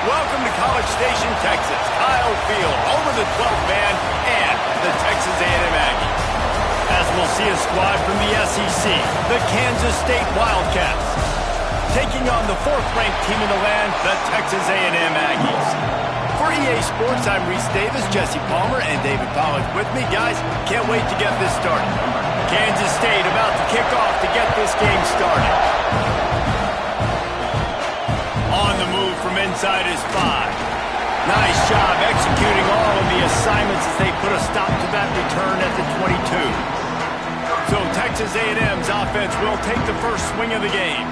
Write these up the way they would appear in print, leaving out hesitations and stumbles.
Welcome to College Station, Texas. Kyle Field, home of the 12th man and the Texas A&M Aggies. As we'll see a squad from the SEC, the Kansas State Wildcats, taking on the 4th-ranked team in the land, the Texas A&M Aggies. For EA Sports, I'm Reese Davis, Jesse Palmer, and David Pollack with me. Guys, can't wait to get this started. Kansas State about to kick off to get this game started. On the move from inside is 5. Nice job executing all of the assignments as they put a stop to that return at the 22. So Texas A&M's offense will take the first swing of the game.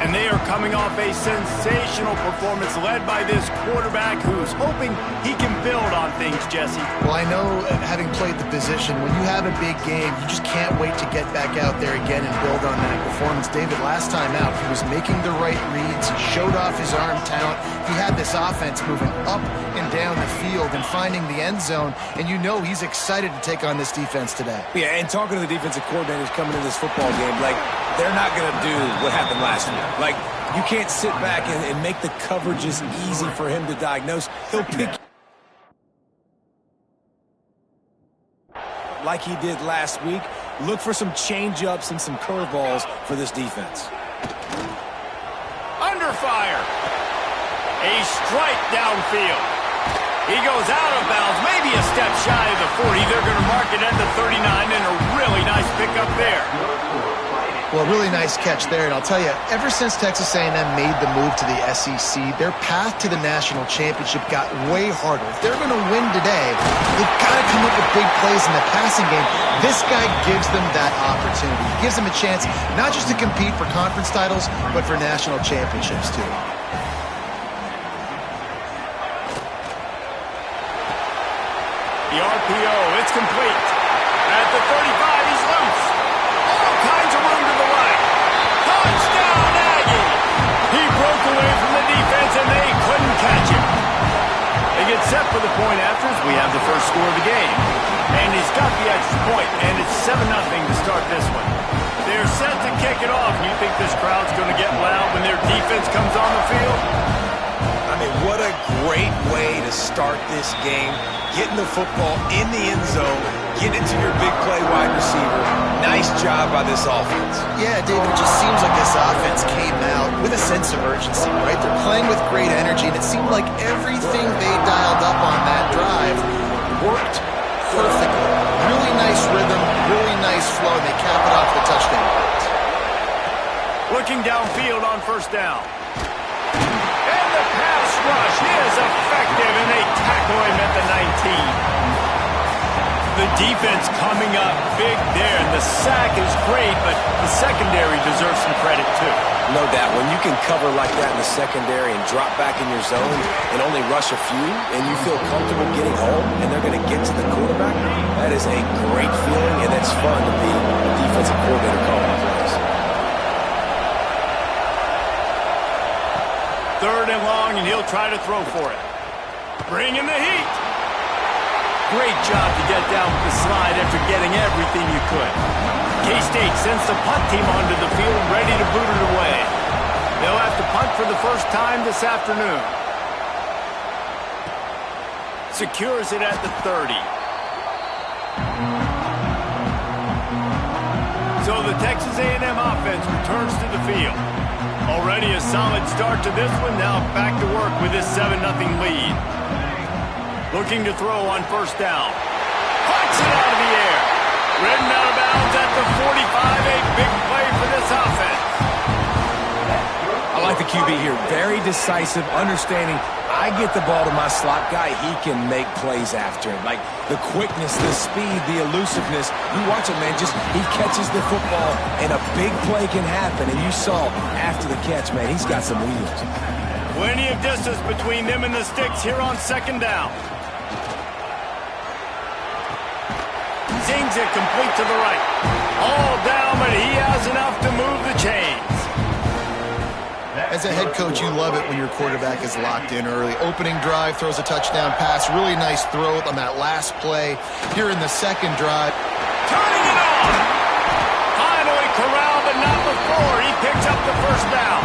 And they are coming off a sensational performance led by this quarterback who's hoping he can build on things, Jesse. Well, I know, having played the position, when you have a big game, you just can't wait to get back out there again and build on that performance. David, last time out, he was making the right reads. He showed off his arm talent. He had this offense moving up and down the field and finding the end zone. And you know he's excited to take on this defense today. Yeah, and talking to the defensive coordinators coming into this football game, like, they're not going to do what happened last week. Like, you can't sit back and make the coverages easy for him to diagnose. He'll pick like he did last week. Look for some change-ups and some curveballs for this defense. Under fire. A strike downfield. He goes out of bounds, maybe a step shy of the 40. They're going to mark it at the 39, and a really nice pickup there. Well, really nice catch there, and I'll tell you, ever since Texas A&M made the move to the SEC, their path to the national championship got way harder. If they're going to win today, they've got to come up with big plays in the passing game. This guy gives them that opportunity. He gives them a chance not just to compete for conference titles, but for national championships, too. The RPO, it's complete. At the 35, he's loose. All kinds of room to the right. Touchdown, Aggie! He broke away from the defense, and they couldn't catch him. They get set for the point after as we have the first score of the game. And he's got the extra point, and it's 7-0 to start this one. They're set to kick it off. You think this crowd's going to get loud when their defense comes on the field? I mean, what a great way to start this game. Getting the football in the end zone, getting it to your big play wide receiver. Nice job by this offense. Yeah, David, it just seems like this offense came out with a sense of urgency, right? They're playing with great energy, and it seemed like everything they dialed up on that drive worked perfectly. Really nice rhythm, really nice flow, and they cap it off the touchdown pass. Looking downfield on first down. And the pass rush is effective, and they tackle him at the 19. The defense coming up big there. The sack is great, but the secondary deserves some credit, too. No doubt. When you can cover like that in the secondary and drop back in your zone and only rush a few, and you feel comfortable getting home, and they're going to get to the quarterback, that is a great feeling, and it's fun to be a defensive coordinator calling plays. 3rd and long, and he'll try to throw for it. Bring in the heat. Great job to get down with the slide after getting everything you could. K-State sends the punt team onto the field, ready to boot it away. They'll have to punt for the first time this afternoon. Secures it at the 30. So the Texas A&M offense returns to the field. Already a solid start to this one. Now back to work with this 7-0 lead. Looking to throw on first down. Punts it out of the air. Ridden out of bounds at the 45. A big play for this offense. I like the QB here. Very decisive, understanding I get the ball to my slot guy, he can make plays after it. Like the quickness, the speed, the elusiveness. You watch him, man, just he catches the football and a big play can happen. And you saw after the catch, man, he's got some wheels. Plenty of distance between them and the sticks here on second down. Zings it complete to the right. All down, but he has enough to move the chains. As a head coach, you love it when your quarterback is locked in early. Opening drive, throws a touchdown pass. Really nice throw on that last play here in the second drive. Turning it on. Finally corralled, but not before. He picks up the first down.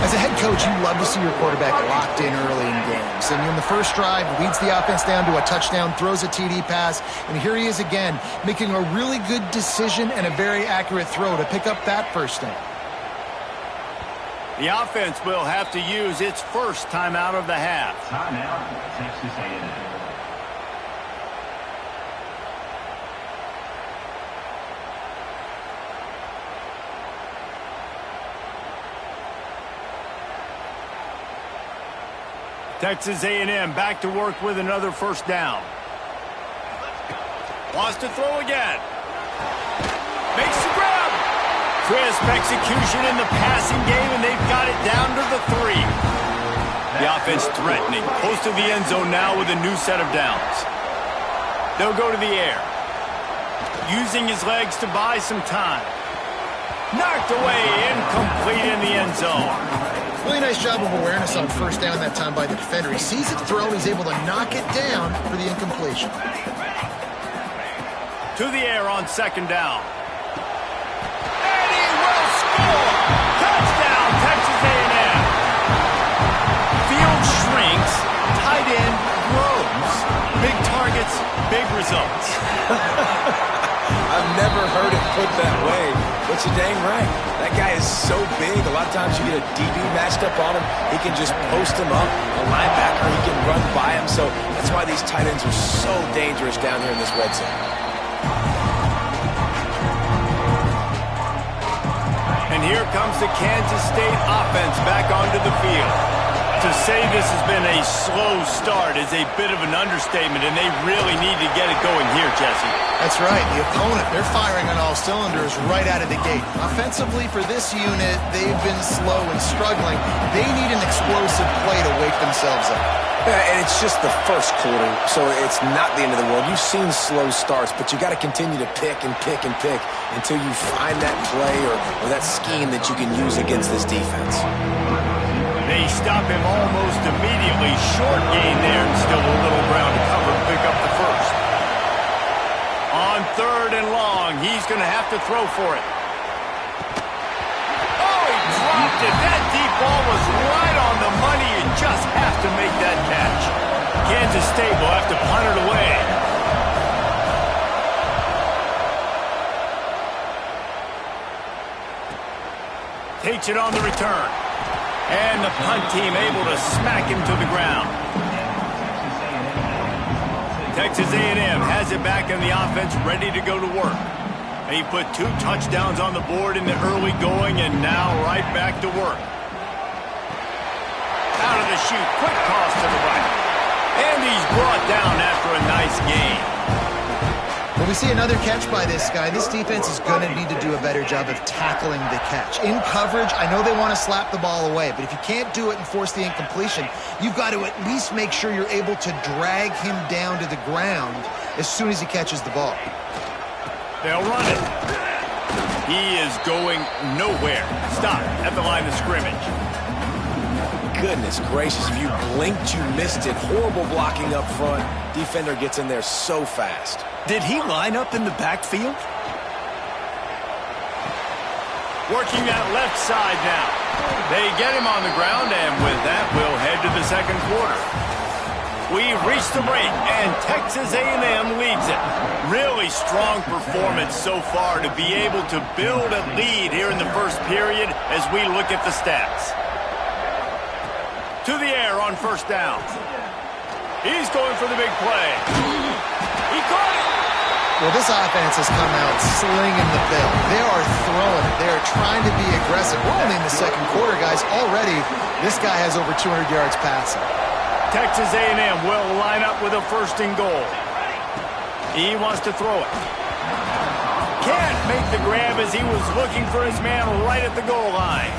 As a head coach, you love to see your quarterback locked in early in games. And in the first drive, leads the offense down to a touchdown, throws a TD pass, and here he is again, making a really good decision and a very accurate throw to pick up that first down. The offense will have to use its first timeout of the half. Timeout, Texas A&M. Texas A&M back to work with another first down. Wants to throw again. Makes the grab. Crisp execution in the passing game, and they've got it down to the 3. The offense threatening. Close to the end zone now with a new set of downs. They'll go to the air. Using his legs to buy some time. Knocked away, incomplete in the end zone. Really nice job of awareness on first down that time by the defender. He sees it thrown, he's able to knock it down for the incompletion. To the air on second down. And he will score! Touchdown, Texas A&M! Field shrinks, tight end grows. Big targets, big results. I've never heard it put that way, but you're dang right. That guy is so big. A lot of times you get a DB matched up on him. He can just post him up. A linebacker, he can run by him. So that's why these tight ends are so dangerous down here in this red zone. And here comes the Kansas State offense back onto the field. To say this has been a slow start is a bit of an understatement, and they really need to get it going here, Jesse. That's right. The opponent, they're firing on all cylinders right out of the gate. Offensively, for this unit, they've been slow and struggling. They need an explosive play to wake themselves up. Yeah, and it's just the first quarter, so it's not the end of the world. You've seen slow starts, but you got to continue to pick and pick and pick until you find that play or that scheme that you can use against this defense. They stop him almost immediately. Short gain there, and still a little ground to cover to pick up the first. On third and long, he's going to have to throw for it. Oh, he dropped it. That deep ball was right on the money. You just have to make that catch. Kansas State will have to punt it away. Takes it on the return. And the punt team able to smack him to the ground. Texas A&M has it back in the offense, ready to go to work. He put 2 touchdowns on the board in the early going, and now right back to work. Out of the chute, quick toss to the right. And he's brought down after a nice gain. When we see another catch by this guy, this defense is going to need to do a better job of tackling the catch. In coverage, I know they want to slap the ball away, but if you can't do it and force the incompletion, you've got to at least make sure you're able to drag him down to the ground as soon as he catches the ball. They'll run it. He is going nowhere. Stop at the line of scrimmage. Goodness gracious, if you blinked, you missed it. Horrible blocking up front. Defender gets in there so fast. Did he line up in the backfield? Working that left side now. They get him on the ground, and with that, we'll head to the second quarter. We've reached the break, and Texas A&M leads it. Really strong performance so far to be able to build a lead here in the first period as we look at the stats. To the air on first down. He's going for the big play. He caught it. Well, this offense has come out slinging the bill. They are throwing it. They are trying to be aggressive. We're only in the second quarter, guys. Already, this guy has over 200 yards passing. Texas A&M will line up with a first and goal. He wants to throw it. Can't make the grab as he was looking for his man right at the goal line.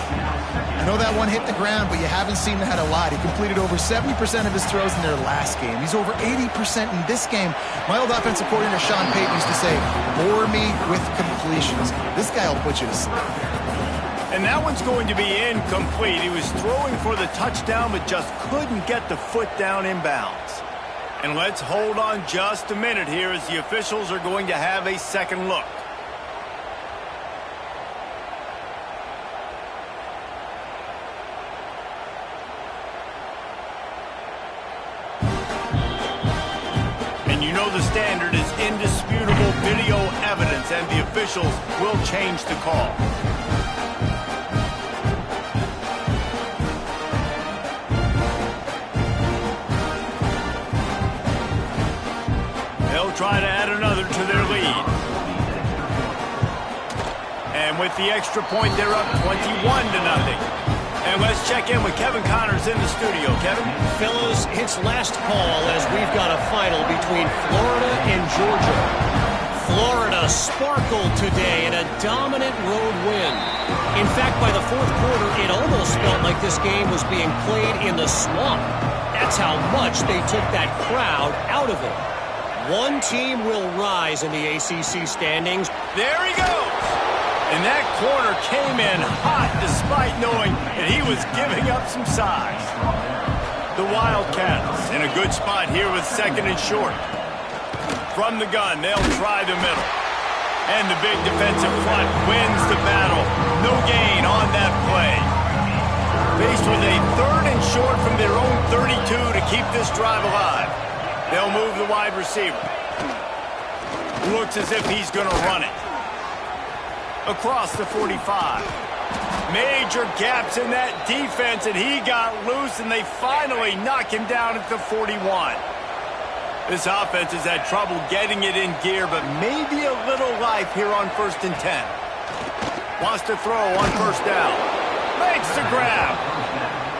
I know that one hit the ground, but you haven't seen that a lot. He completed over 70% of his throws in their last game. He's over 80% in this game. My old offensive coordinator, Sean Payton, used to say, bore me with completions. This guy will put you to sleep. And that one's going to be incomplete. He was throwing for the touchdown, but just couldn't get the foot down inbounds. And let's hold on just a minute here as the officials are going to have a second look. know the standard is indisputable video evidence, and the officials will change the call. They'll try to add another to their lead. And with the extra point, they're up 21-0. And let's check in with Kevin Connors in the studio. Kevin? Fellas, it's last call as we've got a final between Florida and Georgia. Florida sparkled today in a dominant road win. In fact, by the fourth quarter, it almost felt like this game was being played in the swamp. That's how much they took that crowd out of it. One team will rise in the ACC standings. There he goes! And that corner came in hot despite knowing that he was giving up some size. The Wildcats in a good spot here with second and short. From the gun, they'll try the middle. And the big defensive front wins the battle. No gain on that play. Faced with a third and short from their own 32 to keep this drive alive. They'll move the wide receiver. Looks as if he's going to run it. Across the 45. Major gaps in that defense, and he got loose, and they finally knock him down at the 41. This offense has had trouble getting it in gear, but maybe a little life here on 1st and 10. Wants to throw on first down. Makes the grab.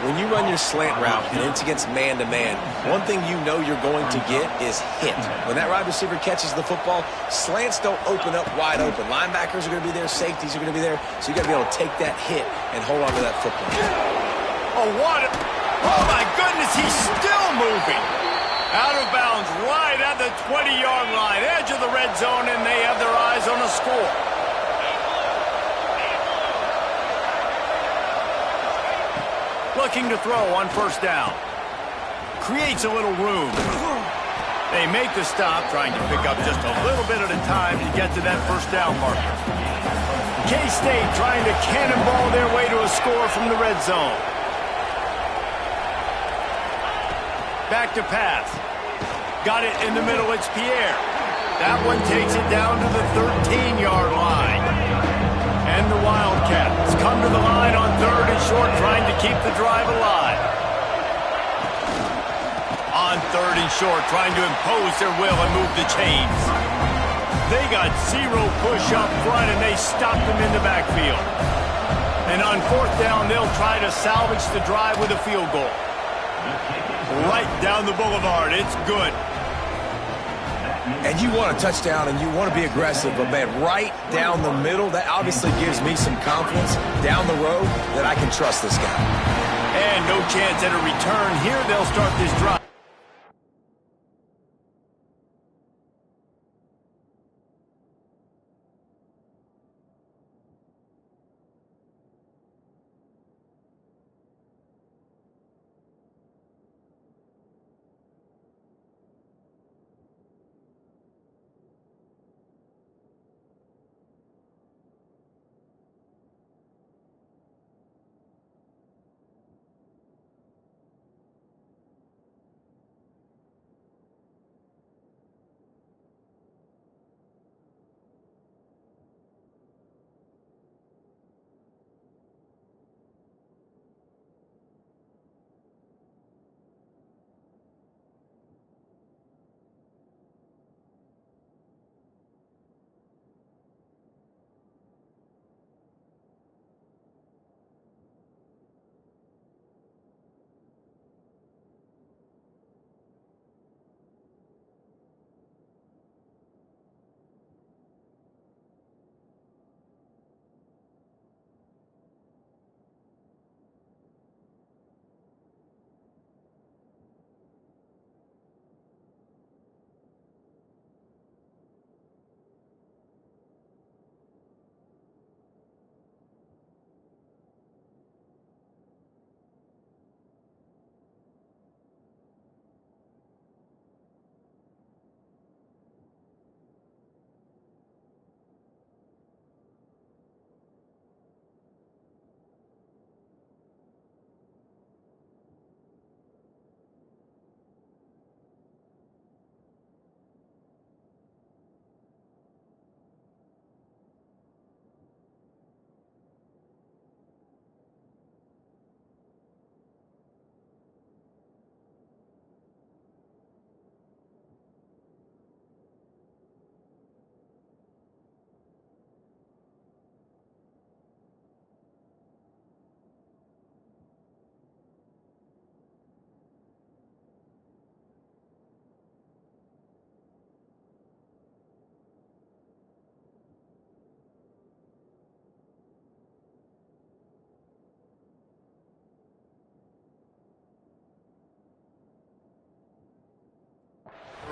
When you run your slant route and it's against man-to-man, one thing you know you're going to get is hit. When that wide receiver catches the football, slants don't open up wide open. Linebackers are going to be there, safeties are going to be there, so you got to be able to take that hit and hold on to that football. Oh, what? Oh, my goodness, he's still moving. Out of bounds right at the 20-yard line, edge of the red zone, and they have their eyes on a score. Looking to throw on first down. Creates a little room. They make the stop, trying to pick up just a little bit at a time to get to that first down marker. K-State trying to cannonball their way to a score from the red zone. Back to pass. Got it in the middle, it's Pierre. That one takes it down to the 13-yard line. And the Wildcats come to the line on third and short, trying to keep the drive alive. On third and short, trying to impose their will and move the chains. They got zero push up front, and they stopped them in the backfield. And on fourth down, they'll try to salvage the drive with a field goal. Right down the boulevard, it's good. And you want a touchdown and you want to be aggressive, but man, right down the middle, that obviously gives me some confidence down the road that I can trust this guy. And no chance at a return here. They'll start this drive.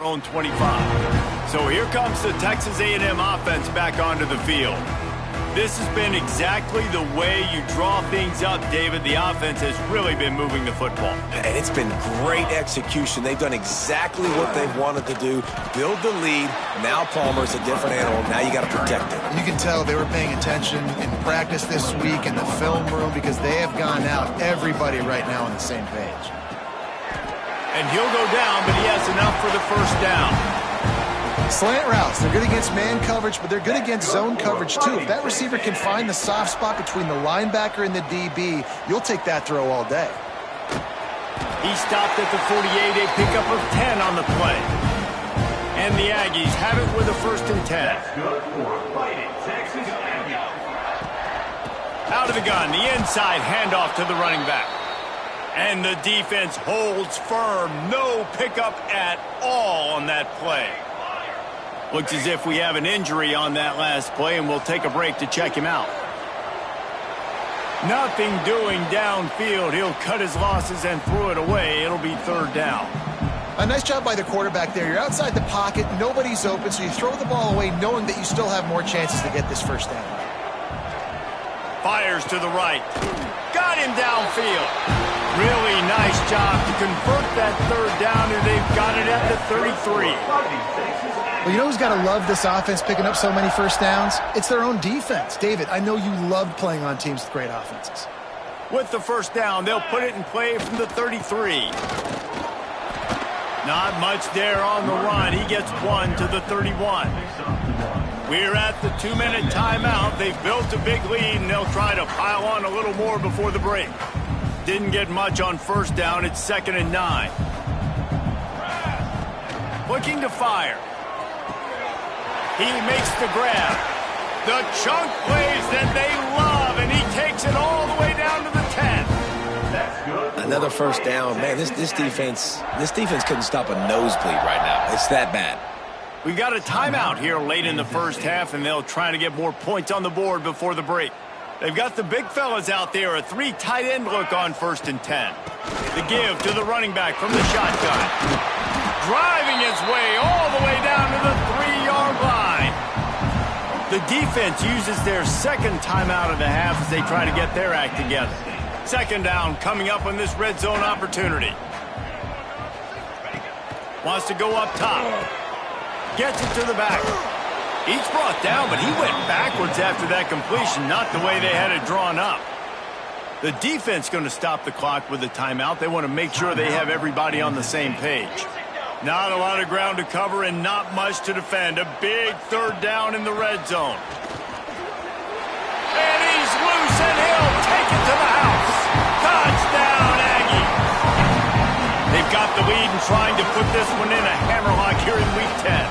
own 25. So here comes the Texas A&M offense back onto the field. This has been exactly the way you draw things up, David. The offense has really been moving the football. And it's been great execution. They've done exactly what they've wanted to do. Build the lead. Now Palmer's a different animal. Now you got to protect it. You can tell they were paying attention in practice this week in the film room because they have gone out, everybody right now on the same page. And he'll go down, but he has enough for the first down. Slant routes, they're good against man coverage, but they're good against zone coverage too. If that receiver can find the soft spot between the linebacker and the DB, you'll take that throw all day. He stopped at the 48, a pickup of 10 on the play. And the Aggies have it with a 1st and 10. That's good for fighting Texas A&M. Out of the gun, the inside handoff to the running back. And the defense holds firm. No pickup at all on that play. Looks as if we have an injury on that last play, and we'll take a break to check him out. Nothing doing downfield. He'll cut his losses and throw it away. It'll be 3rd down. A nice job by the quarterback there. You're outside the pocket, nobody's open, so you throw the ball away knowing that you still have more chances to get this 1st down. Fires to the right. Got him downfield. Really nice job to convert that 3rd down, and they've got it at the 33. Well, you know who's got to love this offense picking up so many 1st downs? It's their own defense. David, I know you loved playing on teams with great offenses. With the 1st down, they'll put it in play from the 33. Not much there on the run. He gets 1 to the 31. We're at the 2-minute timeout. They've built a big lead, and they'll try to pile on a little more before the break. Didn't get much on 1st down. It's 2nd and 9. Looking to fire. He makes the grab. The chunk plays that they love, and he takes it all the way down to the 10. That's good. Another 1st down. Man, this defense couldn't stop a nosebleed right now. It's that bad. We've got a timeout here late in the 1st half, and they'll try to get more points on the board before the break. They've got the big fellas out there, a 3 tight end look on 1st and 10. The give to the running back from the shotgun. Driving his way all the way down to the 3-yard line. The defense uses their 2nd timeout of the half as they try to get their act together. 2nd down coming up on this red zone opportunity. Wants to go up top. Gets it to the back. He's brought down, but he went backwards after that completion, not the way they had it drawn up. The defense going to stop the clock with a timeout. They want to make sure they have everybody on the same page. Not a lot of ground to cover and not much to defend. A big 3rd down in the red zone. And he's loose, and he'll take it to the house. Touchdown, Aggie. They've got the lead and trying to put this one in a hammerlock here in Week 10.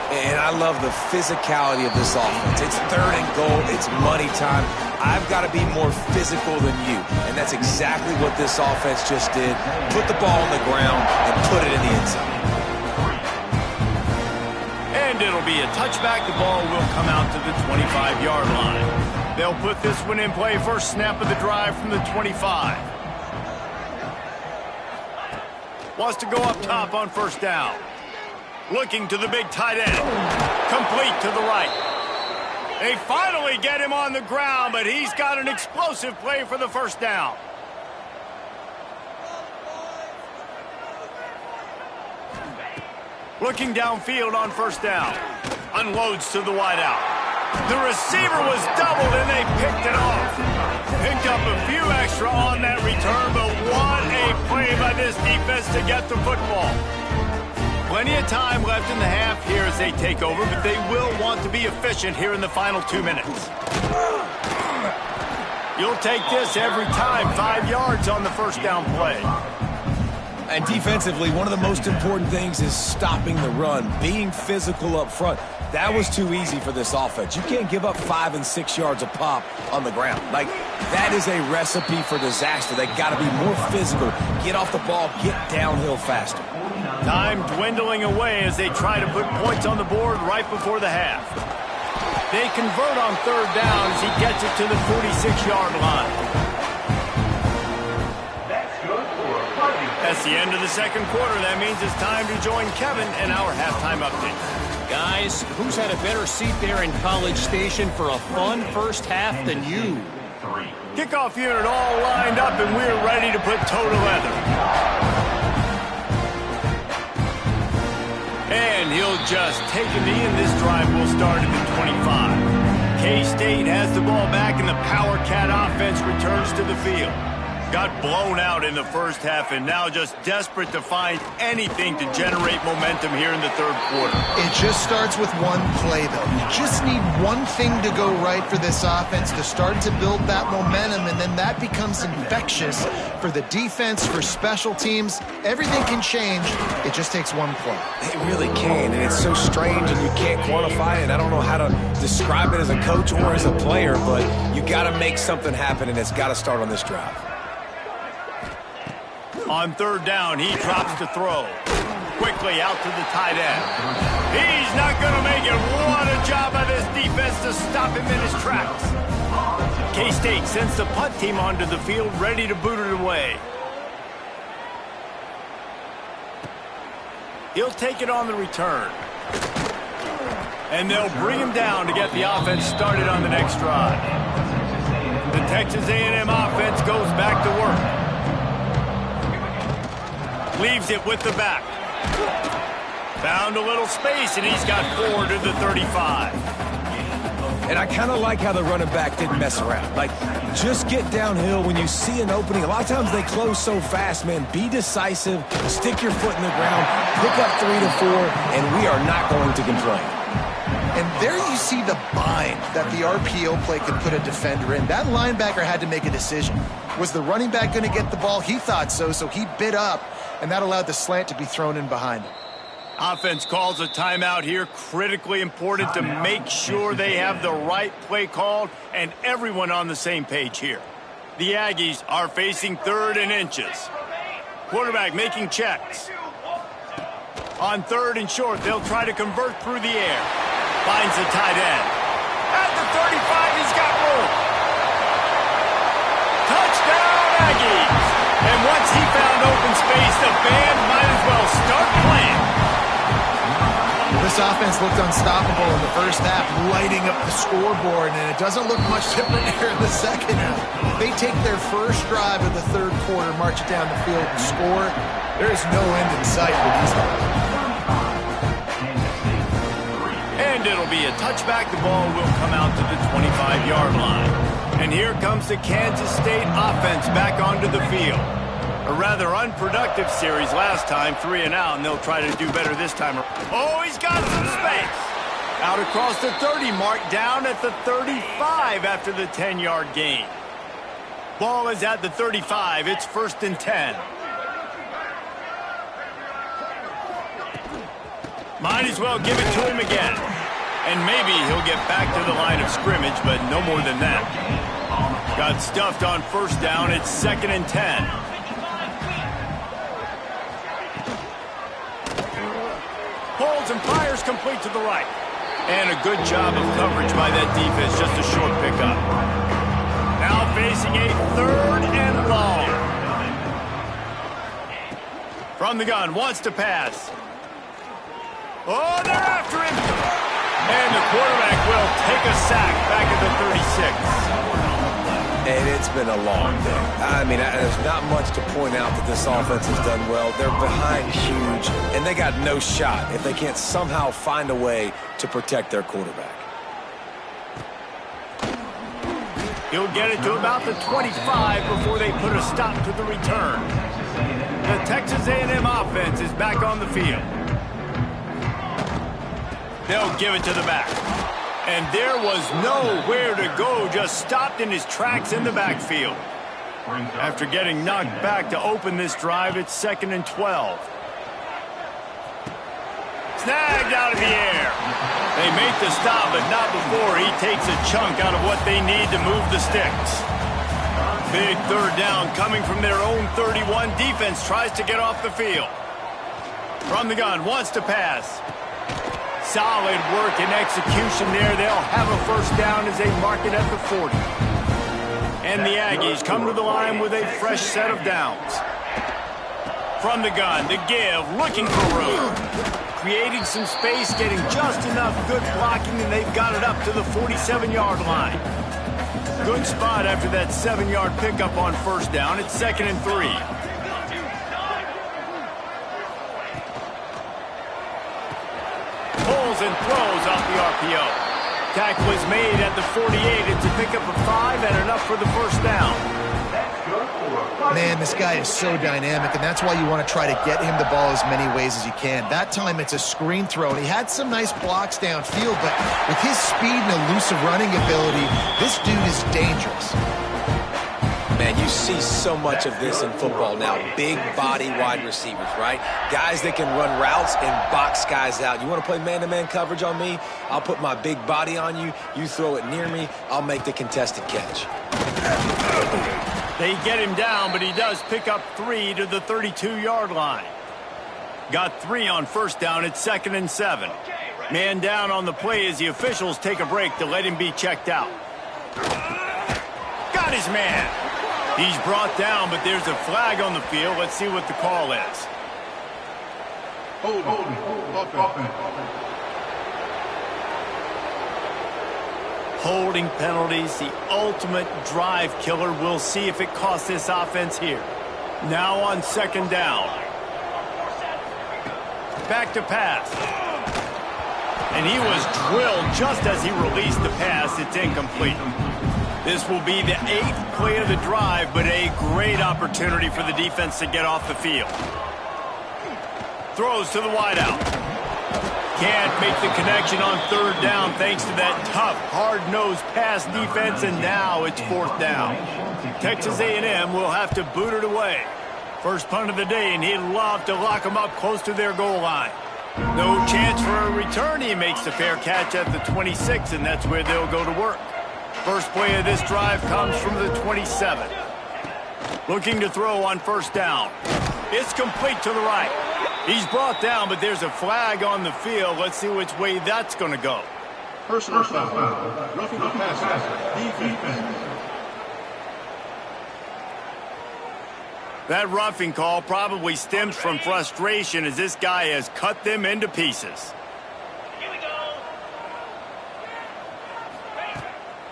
And I love the physicality of this offense. It's 3rd and goal. It's money time. I've got to be more physical than you. And that's exactly what this offense just did. Put the ball on the ground and put it in the end zone. And it'll be a touchback. The ball will come out to the 25-yard line. They'll put this one in play. First snap of the drive from the 25. Wants to go up top on 1st down. Looking to the big tight end. Complete to the right. They finally get him on the ground, but he's got an explosive play for the 1st down. Looking downfield on 1st down. Unloads to the wideout. The receiver was doubled, and they picked it off. Picked up a few extra on that return, but what a play by this defense to get the football. Plenty of time left in the half here as they take over, but they will want to be efficient here in the final 2 minutes. You'll take this every time. 5 yards on the 1st down play. And defensively, one of the most important things is stopping the run, being physical up front. That was too easy for this offense. You can't give up 5 and 6 yards a pop on the ground. Like, that is a recipe for disaster. They got to be more physical, get off the ball, get downhill faster. Time dwindling away as they try to put points on the board right before the half. They convert on 3rd down as he gets it to the 46-yard line. That's good for a fighting. That's the end of the second quarter. That means it's time to join Kevin in our halftime update. Guys, who's had a better seat there in College Station for a fun first half than you? Kickoff unit all lined up, and we're ready to put toe to leather. And he'll just take a knee, and this drive will start at the 25. K-State has the ball back, and the Power Cat offense returns to the field. Got blown out in the first half and now just desperate to find anything to generate momentum here in the third quarter. It just starts with one play, though. You just need one thing to go right for this offense to start to build that momentum, and then that becomes infectious for the defense, for special teams. Everything can change. It just takes one play. It really can, and it's so strange, and you can't quantify it. I don't know how to describe it as a coach or as a player, but you got to make something happen, and it's got to start on this drive. On third down, he drops to throw. Quickly out to the tight end. He's not going to make it. What a job by this defense to stop him in his tracks. K-State sends the punt team onto the field, ready to boot it away. He'll take it on the return. And they'll bring him down to get the offense started on the next drive. The Texas A&M offense goes back to work. Leaves it with the back. Found a little space, and he's got 4 to the 35. And I kind of like how the running back didn't mess around. Like, just get downhill when you see an opening. A lot of times they close so fast, man. Be decisive, stick your foot in the ground, pick up 3 to 4, and we are not going to complain. And there you see the bind that the RPO play could put a defender in. That linebacker had to make a decision. Was the running back going to get the ball? He thought so, so he bit up, and that allowed the slant to be thrown in behind him. Offense calls a timeout here. Critically important to make sure they have the right play called and everyone on the same page here. The Aggies are facing 3rd and inches. Quarterback making checks. On 3rd and short, they'll try to convert through the air. Finds the tight end. At the 35, he's got room. Touchdown, Aggies! And once he found open space, the band might as well start playing. This offense looked unstoppable in the first half, lighting up the scoreboard, and it doesn't look much different here in the second half. They take their first drive of the third quarter, march it down the field, and score. There is no end in sight for these guys. And it'll be a touchback. The ball will come out to the 25-yard line. And here comes the Kansas State offense back onto the field. A rather unproductive series last time, 3 and out, and they'll try to do better this time. Oh, he's got some space. Out across the 30 mark, down at the 35 after the 10-yard gain. Ball is at the 35. It's 1st and 10. Might as well give it to him again. And maybe he'll get back to the line of scrimmage, but no more than that. Got stuffed on 1st down. It's 2nd and 10. Holds and fires complete to the right. And a good job of coverage by that defense. Just a short pickup. Now facing a 3rd and long. From the gun, wants to pass. Oh, they're after him. And the quarterback will take a sack back at the 36. And it's been a long day. I mean, there's not much to point out that this offense has done well. They're behind huge, and they got no shot if they can't somehow find a way to protect their quarterback. He'll get it to about the 25 before they put a stop to the return. The Texas A&M offense is back on the field. They'll give it to the back. And there was nowhere to go, just stopped in his tracks in the backfield. After getting knocked back to open this drive, it's 2nd and 12. Snagged out of the air. They make the stop, but not before he takes a chunk out of what they need to move the sticks. Big 3rd down coming from their own 31. Defense tries to get off the field. From the gun, wants to pass. Solid work and execution there. They'll have a 1st down as they mark it at the 40. And the Aggies come to the line with a fresh set of downs. From the gun, the give, looking for room. Creating some space, getting just enough good blocking, and they've got it up to the 47-yard line. Good spot after that 7-yard pickup on first down. It's 2nd and 3. Pulls and throws off the RPO. Tackle is made at the 48. It's a pickup of 5 and enough for the first down. Man, this guy is so dynamic, and that's why you want to try to get him the ball as many ways as you can. That time, it's a screen throw, and he had some nice blocks downfield, but with his speed and elusive running ability, this dude is dangerous. Man, you see so much of this in football now. Big body wide receivers, right? Guys that can run routes and box guys out. You want to play man-to-man coverage on me? I'll put my big body on you. You throw it near me, I'll make the contested catch. They get him down, but he does pick up 3 to the 32-yard line. Got 3 on first down. It's 2nd and 7. Man down on the play as the officials take a break to let him be checked out. Got his man. He's brought down, but there's a flag on the field. Let's see what the call is. Holding penalties, the ultimate drive killer. We'll see if it costs this offense here. Now on 2nd down. Back to pass. And he was drilled just as he released the pass. It's incomplete. This will be the 8th play of the drive, but a great opportunity for the defense to get off the field. Throws to the wideout. Can't make the connection on 3rd down thanks to that tough, hard-nosed pass defense, and now it's 4th down. Texas A&M will have to boot it away. First punt of the day, and he'd love to lock them up close to their goal line. No chance for a return. He makes the fair catch at the 26, and that's where they'll go to work. First play of this drive comes from the 27. Looking to throw on first down. It's complete to the right. He's brought down, but there's a flag on the field. Let's see which way that's going to go. Personal foul. Roughing the passer. Defense. That roughing call probably stems from frustration as this guy has cut them into pieces. Here we go.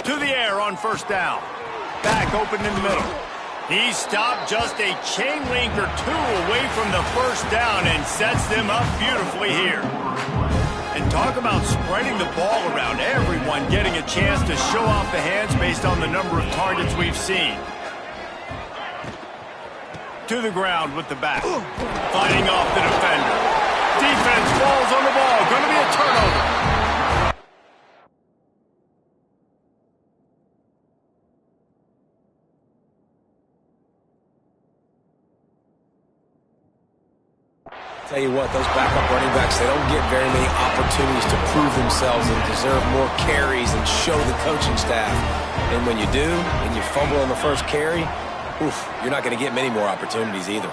To the air on first down. Back open in the middle. He stopped just a chain link or 2 away from the first down and sets them up beautifully here. And talk about spreading the ball around. Everyone getting a chance to show off the hands based on the number of targets we've seen. To the ground with the back. Fighting off the defender. Defense falls on the ball. Going to be a turnover. Tell you what, those backup running backs, they don't get very many opportunities to prove themselves and deserve more carries and show the coaching staff. And when you do, and you fumble on the first carry, oof, you're not going to get many more opportunities either.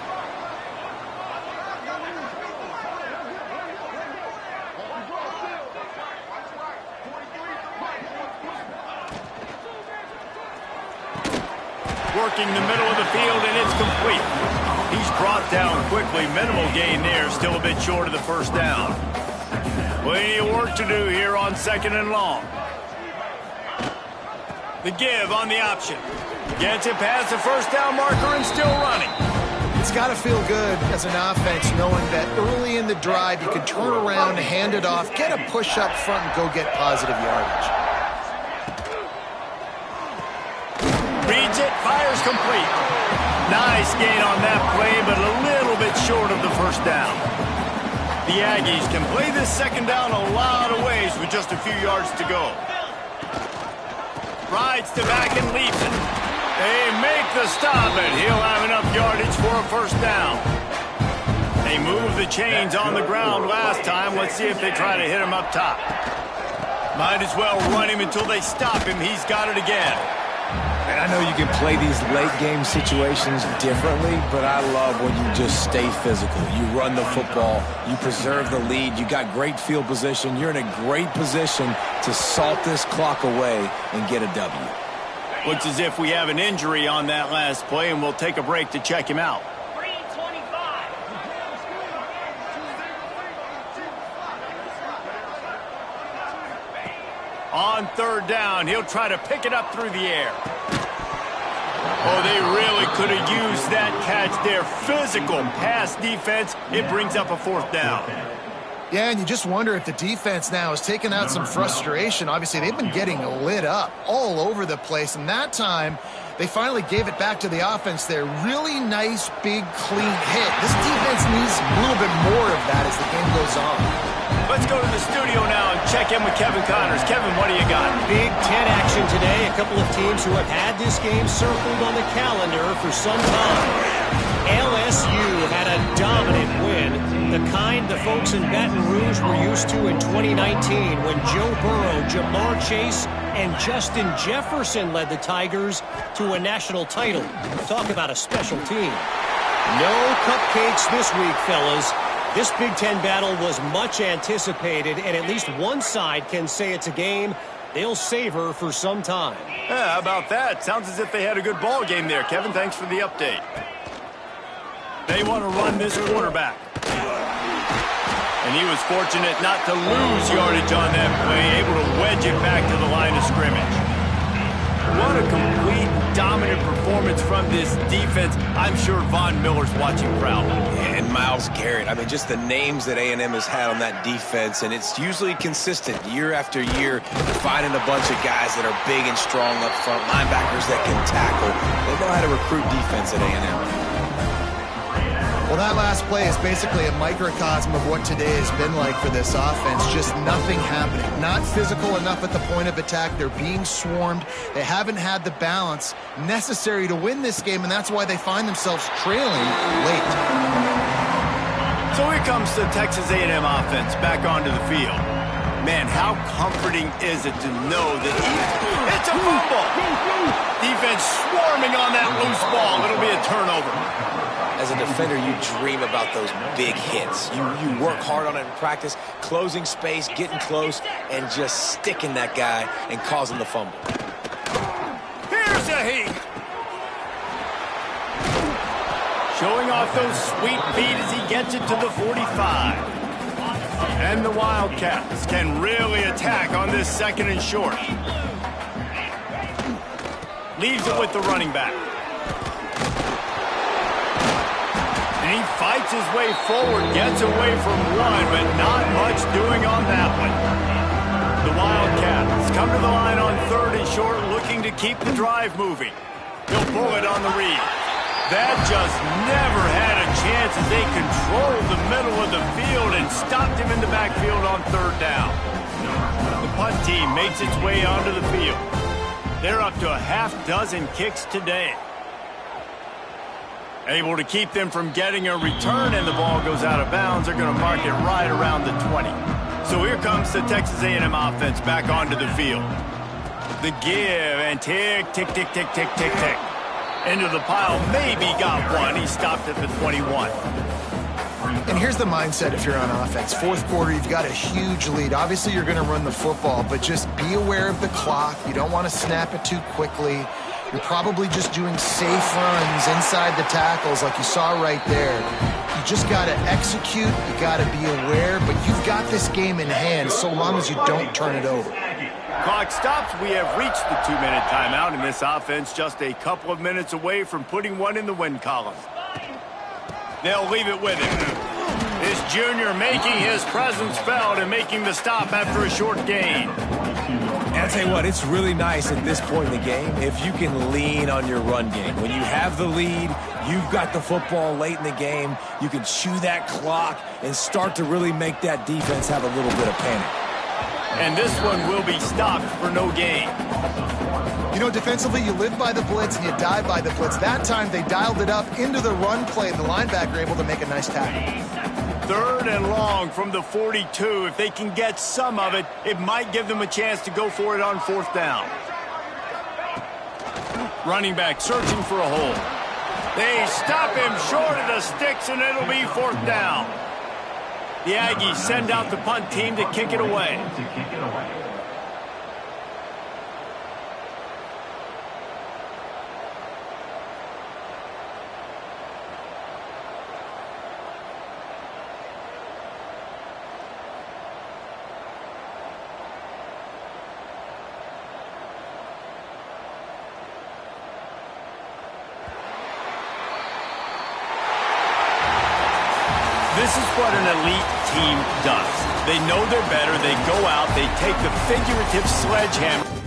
Working the middle of the field, and it's complete. He's brought down quickly. Minimal gain there. Still a bit short of the first down. Plenty of work to do here on 2nd and long. The give on the option. Gets it past the first down marker and still running. It's got to feel good as an offense knowing that early in the drive you can turn around, hand it off, get a push up front, and go get positive yardage. Reads it, fires complete. Nice gain on that play, but a little bit short of the first down. The Aggies can play this 2nd down a lot of ways with just a few yards to go. Rides to back and leaps it. They make the stop, and he'll have enough yardage for a first down. They moved the chains on the ground last time. Let's see if they try to hit him up top. Might as well run him until they stop him. He's got it again. And I know you can play these late-game situations differently, but I love when you just stay physical. You run the football. You preserve the lead. You got great field position. You're in a great position to salt this clock away and get a W. Looks as if we have an injury on that last play, and we'll take a break to check him out. On third down, he'll try to pick it up through the air. Oh, they really could have used that catch there. Physical pass defense. It brings up a fourth down. Yeah, and you just wonder if the defense now has taken out some frustration. Obviously, they've been getting lit up all over the place, and that time they finally gave it back to the offense there. Really nice, big, clean hit. This defense needs a little bit more of that as the game goes on. Let's go to the studio now and check in with Kevin Connors. Kevin, what do you got? Big Ten action today. A couple of teams who have had this game circled on the calendar for some time. LSU had a dominant win, the kind the folks in Baton Rouge were used to in 2019 when Joe Burrow, Jamar Chase, and Justin Jefferson led the Tigers to a national title. Talk about a special team. No cupcakes this week, fellas. This Big Ten battle was much anticipated, and at least one side can say it's a game they'll savor for some time. Yeah, how about that? Sounds as if they had a good ball game there. Kevin, thanks for the update. They want to run this quarterback. And he was fortunate not to lose yardage on that play, able to wedge it back to the line of scrimmage. What a complete, dominant performance from this defense. I'm sure Von Miller's watching proudly. And Myles Garrett. I mean, just the names that A&M has had on that defense, and it's usually consistent year after year, finding a bunch of guys that are big and strong up front, linebackers that can tackle. They know how to recruit defense at A&M. Well, that last play is basically a microcosm of what today has been like for this offense. Just nothing happening. Not physical enough at the point of attack. They're being swarmed. They haven't had the balance necessary to win this game, and that's why they find themselves trailing late. So here comes the Texas A&M offense back onto the field. Man, how comforting is it to know that it's a fumble. Defense swarming on that loose ball. It'll be a turnover. As a defender, you dream about those big hits. You work hard on it in practice, closing space, getting close, and just sticking that guy and causing the fumble. Here's a heat. Showing off those sweet feet as he gets it to the 45. And the Wildcats can really attack on this second and short. Leaves it with the running back. And he fights his way forward, gets away from one, but not much doing on that one. The Wildcats come to the line on third and short, looking to keep the drive moving. He'll pull it on the read. That just never had a chance as they controlled the middle of the field and stopped him in the backfield on third down. The punt team makes its way onto the field. They're up to a half dozen kicks today. Able to keep them from getting a return, and the ball goes out of bounds. They're going to mark it right around the 20. So here comes the Texas A&M offense back onto the field. The give, and tick, tick, tick, tick, tick, tick, tick. Into the pile, maybe got one. He stopped at the 21. And here's the mindset if you're on offense. Fourth quarter, you've got a huge lead. Obviously, you're going to run the football, but just be aware of the clock. You don't want to snap it too quickly. You're probably just doing safe runs inside the tackles like you saw right there. You just got to execute. You got to be aware, but you've got this game in hand so long as you don't turn it over. Clock stops. We have reached the 2-minute timeout, and this offense just a couple of minutes away from putting one in the win column. They'll leave it with him. This junior making his presence felt and making the stop after a short gain. And I'll tell you what, it's really nice at this point in the game if you can lean on your run game. When you have the lead, you've got the football late in the game, you can chew that clock and start to really make that defense have a little bit of panic. And this one will be stopped for no gain. You know, defensively, you live by the blitz and you die by the blitz. That time, they dialed it up into the run play, and the linebacker able to make a nice tackle. Third and long from the 42. If they can get some of it, it might give them a chance to go for it on fourth down. Running back searching for a hole. They stop him short of the sticks, and it'll be fourth down. The Aggies send out the punt team to kick it away. This is what an elite team does. They know they're better. They go out. They take the figurative sledgehammer.